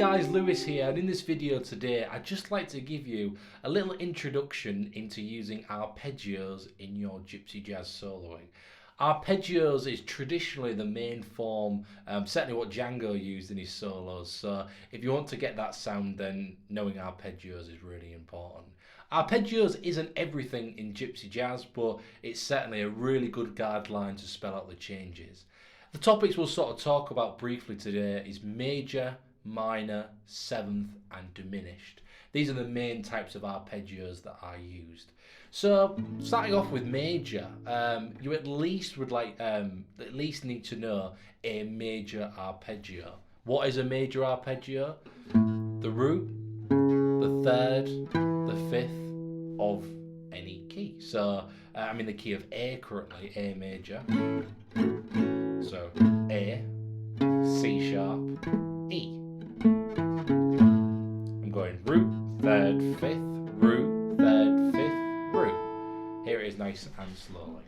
guys, Lewis here, and in this video today I'd just like to give you a little introduction into using arpeggios in your gypsy jazz soloing. Arpeggios is traditionally the main form, certainly what Django used in his solos, so if you want to get that sound then knowing arpeggios is really important. Arpeggios isn't everything in gypsy jazz, but it's certainly a really good guideline to spell out the changes. The topics we'll sort of talk about briefly today is major, minor, seventh and diminished. These are the main types of arpeggios that I used. So starting off with major, you at least need to know a major arpeggio. What is a major arpeggio? The root, the third, the fifth of any key. So I'm in the key of A currently, A major. So A, C sharp, E. I'm going root, third, fifth, root, third, fifth, root. Here it is nice and slowly.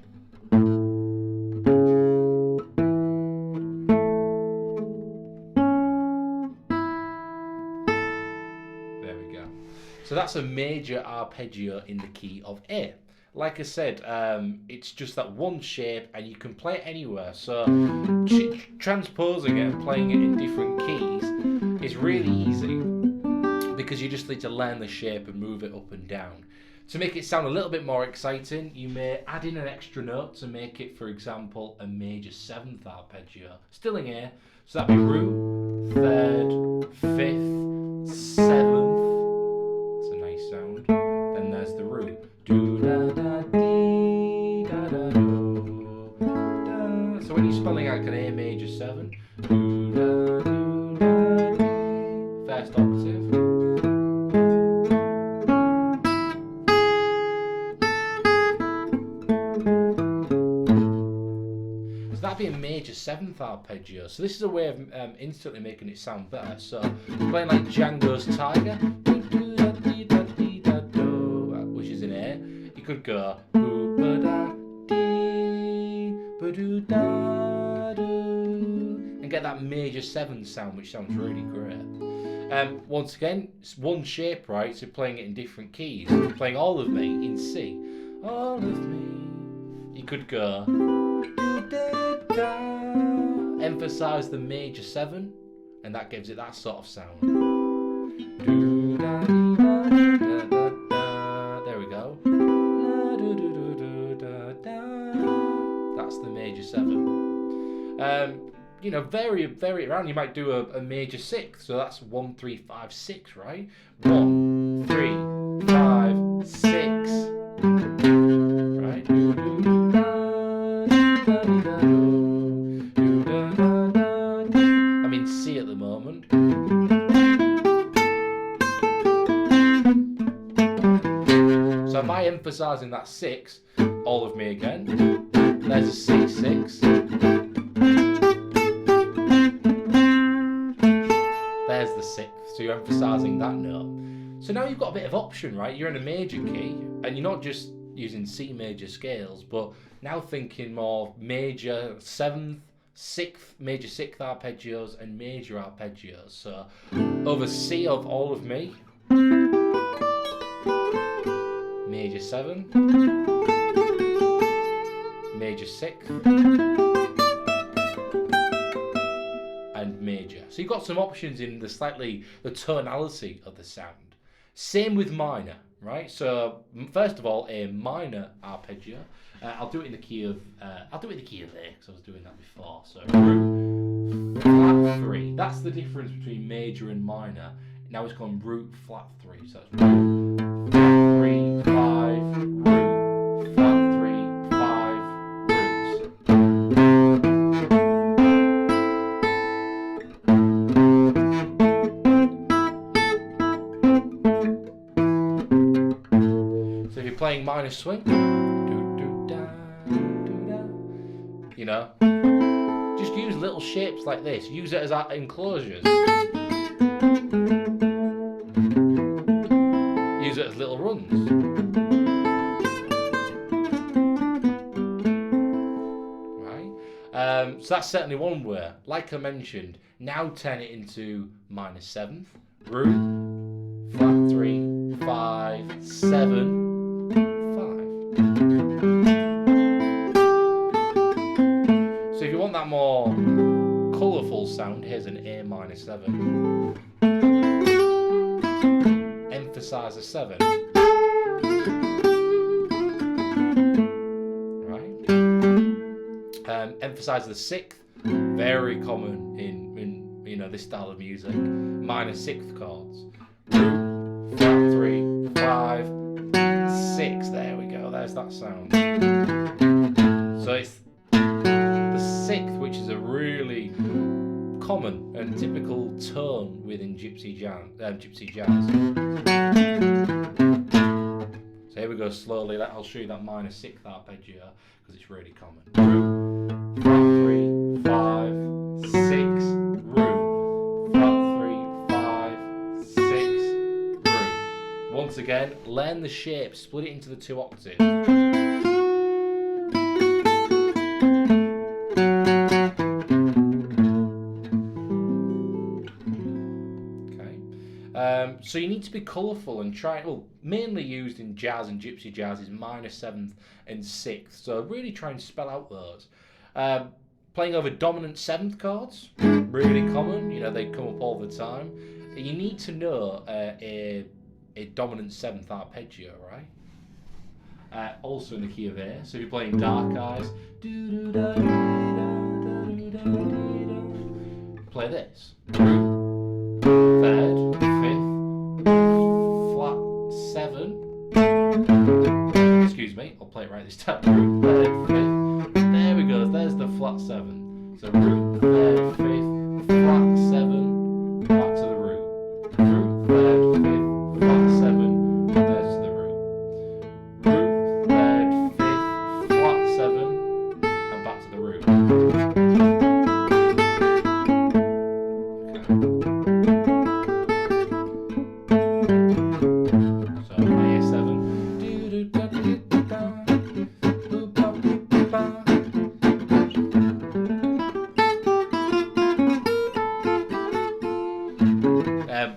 There we go. So that's a major arpeggio in the key of A. Like I said, it's just that one shape and you can play it anywhere. So transposing it and playing it in different keys is really easy because you just need to learn the shape and move it up and down. To make it sound a little bit more exciting, you may add in an extra note to make it, for example, a major seventh arpeggio. Still in A, so that'd be root, third, fifth, seventh. That's a nice sound. Then there's the root. Do da da dee da da do da. So when you're spelling out an A major 7, do da do da dee, first octave. So that'd be a major 7th arpeggio. So this is a way of instantly making it sound better. So playing like Django's Tiger. You could go boo ba da dee ba doo da doo and get that major 7 sound, which sounds really great. Once again, it's one shape, right? So playing it in different keys. Playing All of Me in C. All of me. You could go doo da da. Emphasize the major 7, and that gives it that sort of sound. Doo da dee da da da da. There we go. That's the major 7. You know, vary it around. You might do a major 6th, so that's 1, 3, 5, 6, right? 1, 3, 5, 6. Right? I'm in C at the moment. So by emphasising that 6, all of me again, there's a C6, there's the 6th, so you're emphasising that note. So now you've got a bit of option, right? You're in a major key, and you're not just using C major scales, but now thinking more major 7th, 6th, major 6th arpeggios, and major arpeggios. So over C of all of me, major 7, major 6th, and major. So you've got some options in the tonality of the sound. Same with minor, right? So first of all, a minor arpeggio. I'll do it in the key of A because I was doing that before. So root, flat 3. That's the difference between major and minor. Now it's gone root, flat 3. So it's root, flat 3, 5, root, flat 3, 5, roots. So if you're playing minor swing, do do da, do da, you know, just use little shapes like this. Use it as enclosures. Use it as little runs. Right? So that's certainly one way. Like I mentioned, now turn it into minor seventh, root, flat 3, 5, 7, 5. So if you want that more colourful sound, here's an A minor 7. Emphasise the 7. Emphasise the 6th, very common in this style of music. Minor 6th chords. Root, flat 3, 5, 6. There we go. There's that sound. So it's the 6th, which is a really common and typical tone within Gypsy jazz. So here we go slowly. I'll show you that minor 6th arpeggio because it's really common. Root, flat 3, 5, 6, root, flat 3, 5, 6, root. Once again, learn the shape, split it into the 2 octaves. So you need to be colourful and try, mainly used in jazz and gypsy jazz is minor 7th and 6th. So really try and spell out those. Playing over dominant 7th chords, really common, they come up all the time. You need to know a dominant 7th arpeggio, right? Also in the key of A. So if you're playing Dark Eyes, play this. Third, 5th, flat 7. Excuse me, I'll play it right this time. Root, 3rd, 5th. There we go, there's the flat 7. So root, 3rd, 5th, flat 7, back to the root. Root, 3rd, 5th, flat 7, there's the root. Root, 3rd, 5th, flat 7, and back to the root.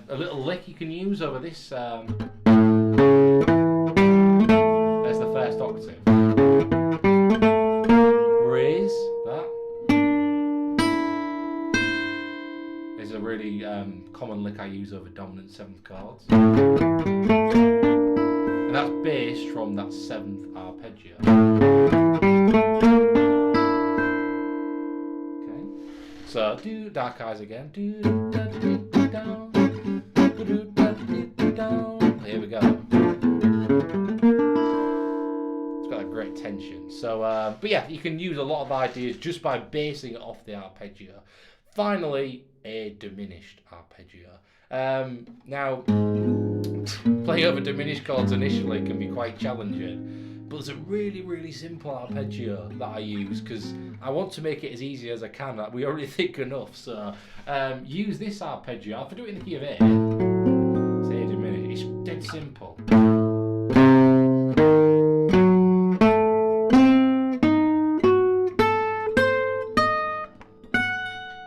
A little lick you can use over this as the first octave. Raise that is a really common lick I use over dominant 7th chords, and that's based from that 7th arpeggio. Okay, so do Dark Eyes again. Here we go. It's got a great tension. So, but yeah, you can use a lot of ideas just by basing it off the arpeggio. Finally, a diminished arpeggio. Now, playing over diminished chords initially can be quite challenging, but there's a really, really simple arpeggio that I use because I want to make it as easy as I can. We already think enough, so use this arpeggio. If I do it in the key of A, say A diminished, it's dead simple.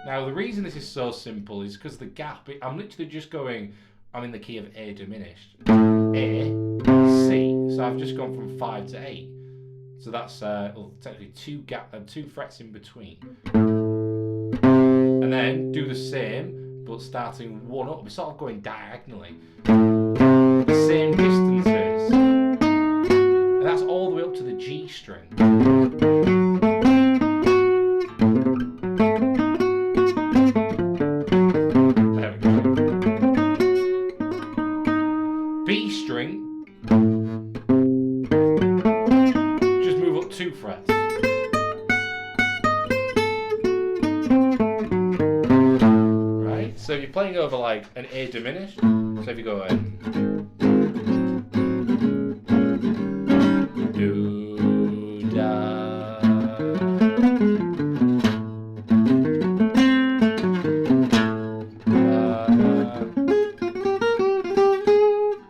Now the reason this is so simple is because the gap, I'm literally just going, I'm in the key of A diminished, A, C, so I've just gone from 5 to 8, so that's technically 2 frets in between, and then do the same but starting 1 up, we're sort of going diagonally, the same distances, and that's all the way up to the G string. B string, just move up 2 frets. Right, so if you're playing over like an A diminished, so if you go do, da,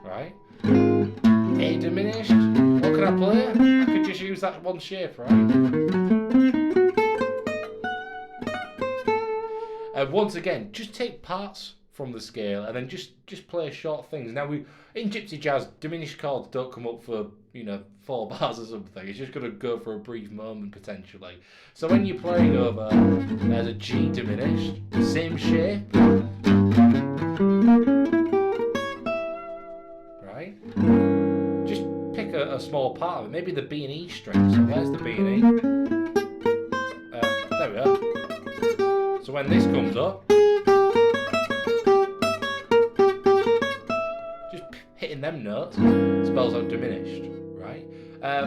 right, A diminished, what can I play? I could just use that one shape, right? Once again, just take parts from the scale and then just play short things. Now in gypsy jazz, diminished chords don't come up for 4 bars or something. It's just going to go for a brief moment potentially. So when you're playing over, there's a G diminished, same shape, right? Just pick a small part of it, maybe the B and E string. So there's the B and E. There we go. So when this comes up, just hitting them notes spells out diminished, right?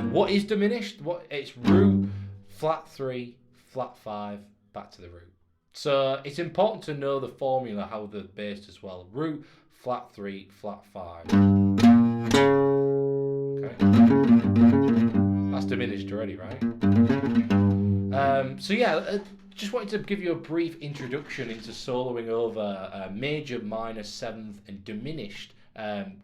What is diminished? It's root, flat 3, flat 5, back to the root. So it's important to know the formula, how they're based as well. Root, flat 3, flat 5. Okay. That's diminished already, right? So yeah, just wanted to give you a brief introduction into soloing over major, minor, seventh, and diminished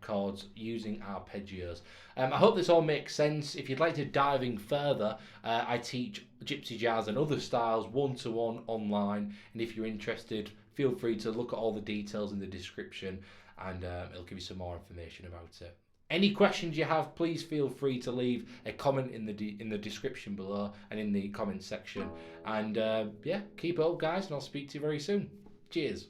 chords using arpeggios. I hope this all makes sense. If you'd like to dive in further, I teach gypsy jazz and other styles one-to-one online, and if you're interested, feel free to look at all the details in the description, and it'll give you some more information about it. Any questions you have, please feel free to leave a comment in the description below and in the comment section. And yeah, keep it up, guys, and I'll speak to you very soon. Cheers.